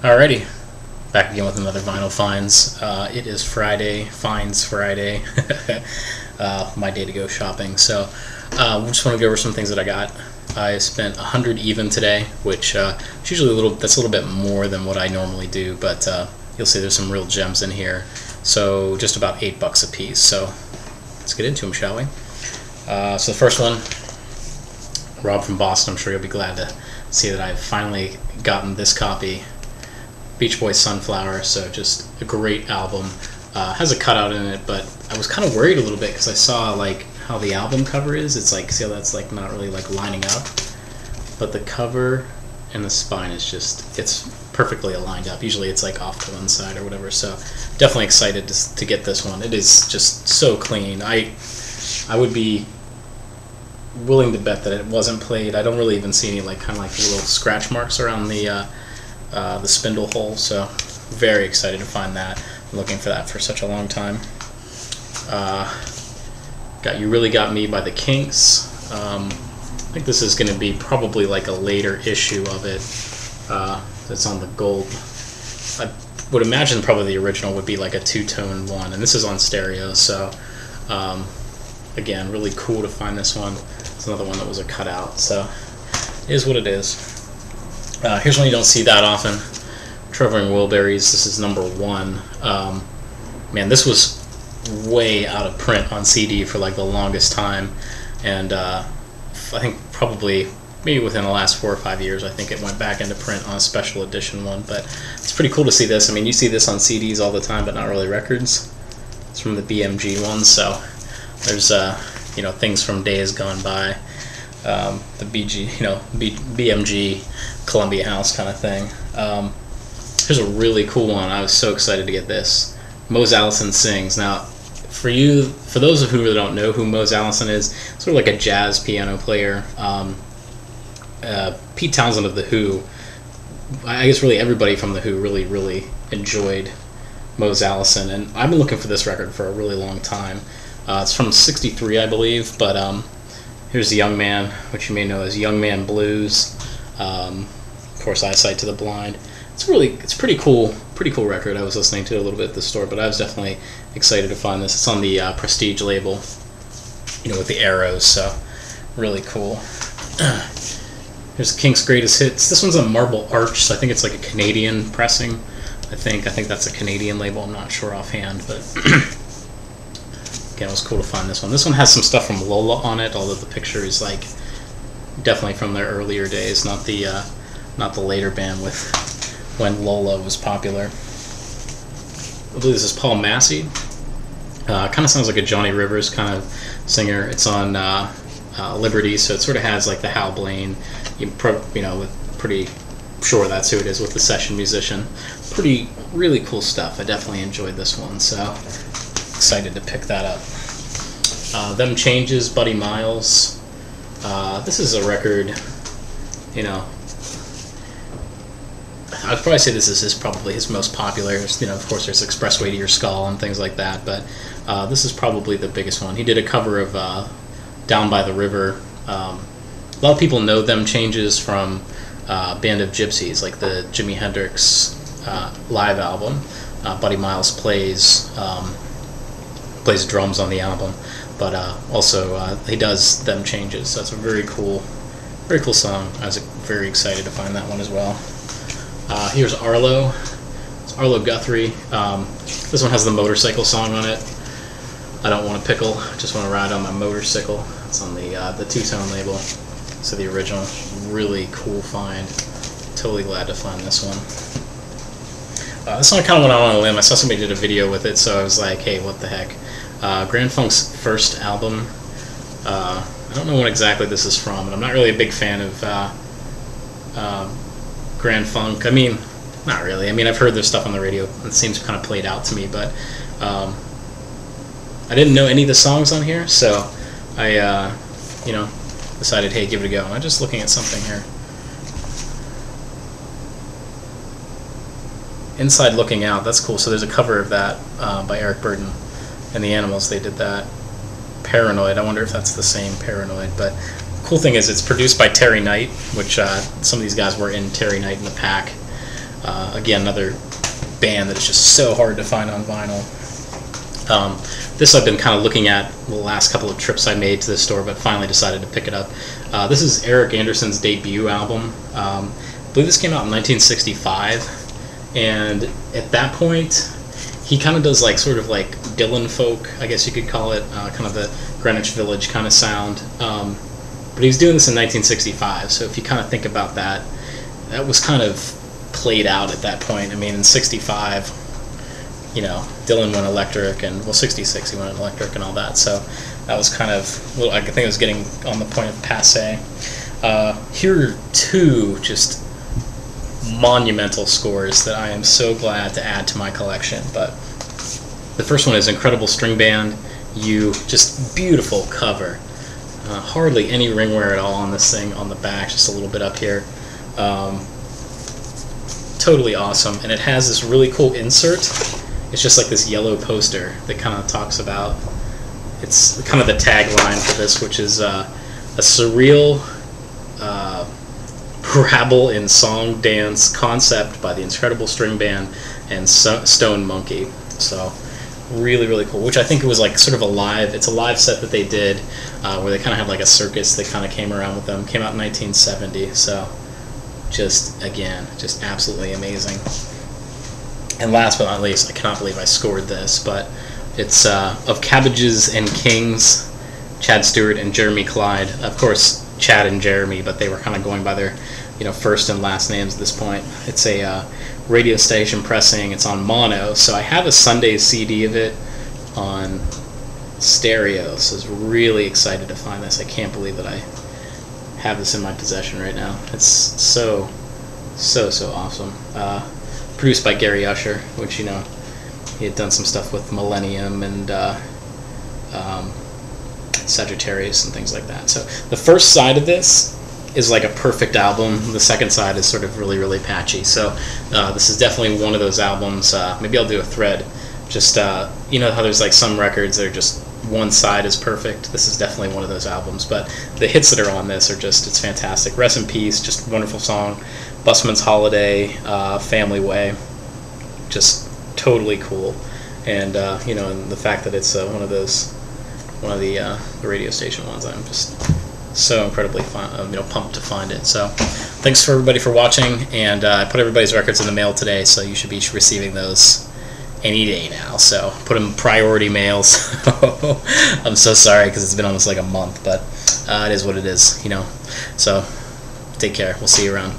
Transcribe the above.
Alrighty, back again with another Vinyl Finds. It is Friday, Finds Friday, my day to go shopping. So we just want to go over some things that I got. I spent 100 even today, which is usually that's a little bit more than what I normally do, but you'll see there's some real gems in here. So just about $8 a piece. So let's get into them, shall we? So the first one, Rob from Boston. I'm sure you'll be glad to see that I've finally gotten this copy. Beach Boys Sunflower, so just a great album. Has a cutout in it, but I was kind of worried a little bit because I saw like how the album cover is. It's like, see how that's like not really like lining up, but the cover and the spine is just, it's perfectly aligned up. Usually it's like off to one side or whatever, so definitely excited to get this one. It is just so clean. I would be willing to bet that it wasn't played. I don't really even see any like kind of like little scratch marks around the spindle hole, so very excited to find that. I'm looking for that for such a long time. Got You Really Got Me by the Kinks. I think this is going to be probably like a later issue of it. It's on the gold. I would imagine probably the original would be like a two-tone one, and this is on stereo, so again, really cool to find this one. It's another one that was a cutout, so it is what it is. Here's one you don't see that often. Trevor and Wilburys. This is #1. Man, this was way out of print on CD for like the longest time, and I think probably maybe within the last 4 or 5 years, I think it went back into print on a special edition one. But it's pretty cool to see this. I mean, you see this on CDs all the time, but not really records. It's from the BMG ones, so there's you know, things from days gone by. The BMG Columbia House kind of thing. Here's a really cool one. I was so excited to get this. Mose Allison Sings. Now, for those of you who don't know who Mose Allison is, sort of like a jazz piano player. Pete Townsend of The Who, I guess really everybody from The Who really enjoyed Mose Allison, and I've been looking for this record for a really long time. It's from '63, I believe, but here's The Young Man, which you may know as Young Man Blues. Of course, Eyesight to the Blind. It's pretty cool record. I was listening to it a little bit at the store, but I was definitely excited to find this. It's on the Prestige label, you know, with the arrows, so really cool. Here's Kinks' Greatest Hits. This one's on Marble Arch, so I think it's like a Canadian pressing. I think that's a Canadian label. I'm not sure offhand, but again, it was cool to find this one. This one has some stuff from Lola on it, although the picture is like definitely from their earlier days, not the later band with when Lola was popular. I believe this is Paul Massey. Kind of sounds like a Johnny Rivers kind of singer. It's on Liberty, so it sort of has like the Hal Blaine. You know, with pretty sure that's who it is with the session musician. Really cool stuff. I definitely enjoyed this one, so excited to pick that up. Them Changes, Buddy Miles. This is a record, you know, I'd probably say this is probably his most popular. You know, of course, there's Expressway to Your Skull and things like that, but this is probably the biggest one. He did a cover of Down by the River. A lot of people know Them Changes from Band of Gypsies, like the Jimi Hendrix live album. Buddy Miles plays drums on the album, but also he does Them Changes. So it's a very cool song. I was very excited to find that one as well. Here's Arlo. It's Arlo Guthrie. This one has the motorcycle song on it. I don't want a pickle, just want to ride on my motorcycle. It's on the two-tone label. So the original, really cool find. Totally glad to find this one. This one kind of went out on a limb. I saw somebody did a video with it, so I was like, hey, what the heck. Grand Funk's first album. I don't know what exactly this is from, and I'm not really a big fan of Grand Funk. I mean, not really. I mean, I've heard their stuff on the radio. It seems kind of played out to me, but I didn't know any of the songs on here, so I, you know, decided, hey, give it a go. I'm just looking at something here. Inside Looking Out. That's cool. So there's a cover of that by Eric Burden and the Animals. They did that. Paranoid. I wonder if that's the same Paranoid, but cool thing is it's produced by Terry Knight, which some of these guys were in Terry Knight and the Pack. Again, another band that is just so hard to find on vinyl. This I've been kind of looking at the last couple of trips I made to the store, but finally decided to pick it up. This is Eric Anderson's debut album. I believe this came out in 1965, and at that point, he kind of does like sort of like Dylan folk, I guess you could call it, kind of the Greenwich Village kind of sound. But he was doing this in 1965, so if you kind of think about that, that was kind of played out at that point. I mean, in 65, you know, Dylan went electric, and, well, 66 he went electric and all that, so that was kind of, well, I think it was getting on the point of passé. Here are two just monumental scores that I am so glad to add to my collection. But the first one is Incredible String Band, just beautiful cover. Hardly any ring wear at all on this thing on the back, just a little bit up here. Totally awesome, and it has this really cool insert. It's just like this yellow poster that kind of talks about, it's kind of the tagline for this, which is a surreal rabble in song dance concept by the Incredible String Band and Stone Monkey. So really, really cool, which I think it was like sort of it's a live set that they did where they kind of had like a circus that kind of came around with them. Came out in 1970, so just absolutely amazing. And last but not least, I cannot believe I scored this, but it's of Cabbages and Kings, Chad Stewart and Jeremy Clyde. Of course, Chad and Jeremy, but they were kind of going by their, you know, first and last names at this point. It's a radio station pressing. It's on mono, so I have a Sunday CD of it on stereo, so I was really excited to find this. I can't believe that I have this in my possession right now. It's so awesome. Produced by Gary Usher, which, you know, he had done some stuff with Millennium and Sagittarius and things like that. So the first side of this is like a perfect album. The second side is sort of really, really patchy. So this is definitely one of those albums. Maybe I'll do a thread. Just, you know how there's like some records that are just one side is perfect? This is definitely one of those albums. But the hits that are on this are just, it's fantastic. Rest in Peace, just a wonderful song. Busman's Holiday, Family Way, just totally cool. And, you know, and the fact that it's one of the radio station ones, I'm just so incredibly pumped to find it. So thanks for everybody for watching, and I put everybody's records in the mail today, so you should be receiving those any day now. So put them priority mails. I'm so sorry because it's been almost like a month, but it is what it is, you know. So take care. We'll see you around.